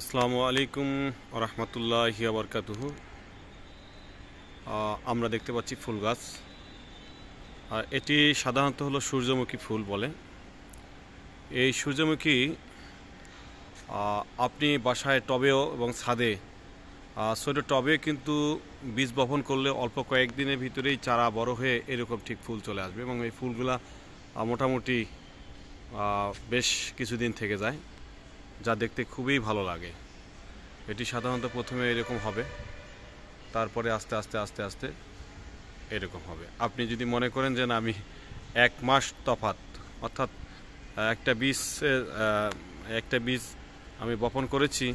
আসসালামু আলাইকুম রহমতুল্লাহি ওয়া বারাকাতুহু। আমরা দেখতে পাচ্ছি ফুল গাছ, আর এটি সাধারণত হলো সূর্যমুখী ফুল বলে। এই সূর্যমুখী আপনি বাসায় টবেও এবং ছাদে ছোট টবে কিন্তু বীজ বপন করলে অল্প কয়েকদিনের ভিতরেই চারা বড় হয়ে এরকম ঠিক ফুল চলে আসবে, এবং এই ফুলগুলা মোটামুটি বেশ কিছুদিন থেকে যায়, যা দেখতে খুবই ভালো লাগে। এটি সাধারণত প্রথমে এরকম হবে, তারপরে আস্তে আস্তে আস্তে আস্তে এরকম হবে। আপনি যদি মনে করেন যে না, আমি 1 মাস তফাৎ, অর্থাৎ একটা বীজ আমি বপন করেছি,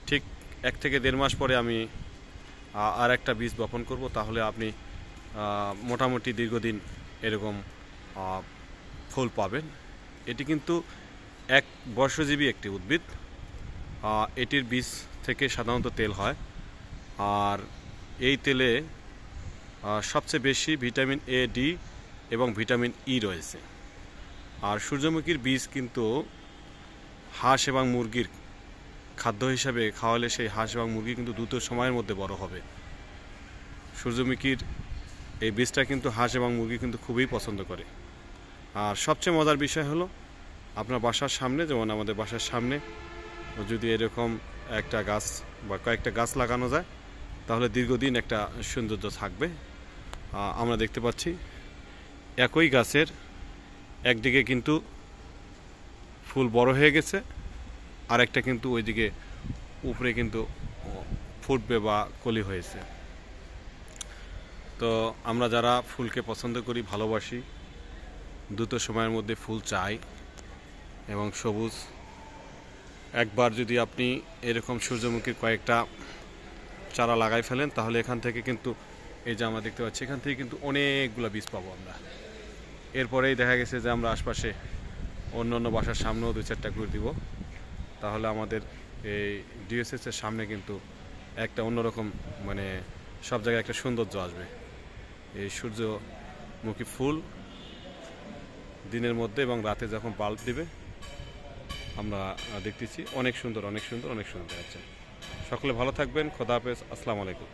ঠিক 1 থেকে 1.5 মাস পরে আমি আর একটা বীজ বপন করব, তাহলে আপনি মোটামুটি দীর্ঘদিন এরকম ফুল পাবেন। এটি কিন্তু এক বর্ষজীবী একটি উদ্ভিদ। এটির বীজ থেকে সাধারণত তেল হয়, আর এই তেলে সবচেয়ে বেশি ভিটামিন এ, ডি এবং ভিটামিন ই রয়েছে। আর সূর্যমুখীর বীজ কিন্তু হাঁস এবং মুরগির খাদ্য হিসাবে খাওয়ালে সেই হাঁস এবং মুরগি কিন্তু দ্রুত সময়ের মধ্যে বড় হবে। সূর্যমুখীর এই বীজটা কিন্তু হাঁস এবং মুরগি কিন্তু খুবই পছন্দ করে। আর সবচেয়ে মজার বিষয় হলো, আপনার বাসার সামনে, যেমন আমাদের বাসার সামনে যদি এরকম একটা গাছ বা কয়েকটা গাছ লাগানো যায়, তাহলে দীর্ঘদিন একটা সৌন্দর্য থাকবে। আমরা দেখতে পাচ্ছি একই গাছের একদিকে কিন্তু ফুল বড় হয়ে গেছে, আর একটা কিন্তু ওইদিকে উপরে কিন্তু ফুটবে বা কলি হয়েছে। তো আমরা যারা ফুলকে পছন্দ করি, ভালোবাসি, দ্রুত সময়ের মধ্যে ফুল চাই এবং সবুজ, একবার যদি আপনি এরকম সূর্যমুখীর কয়েকটা চারা লাগাই ফেলেন, তাহলে এখান থেকে কিন্তু, এই যে আমরা দেখতে পাচ্ছি, এখান থেকে কিন্তু অনেকগুলো বীজ পাবো আমরা। এরপরেই দেখা গেছে যে আমরা আশপাশে অন্য অন্য বাসার সামনেও 2-4টা করে দিব, তাহলে আমাদের এই ডিএসএসের সামনে কিন্তু একটা অন্যরকম, মানে সব জায়গায় একটা সৌন্দর্য আসবে। এই সূর্যমুখী ফুল দিনের মধ্যে এবং রাতে যখন বাল্ব দিবে, আমরা দেখতেছি অনেক সুন্দর, অনেক সুন্দর, অনেক সুন্দর দেখাচ্ছে। সকলে ভালো থাকবেন। খোদা হাফেজ। আসসালামু আলাইকুম।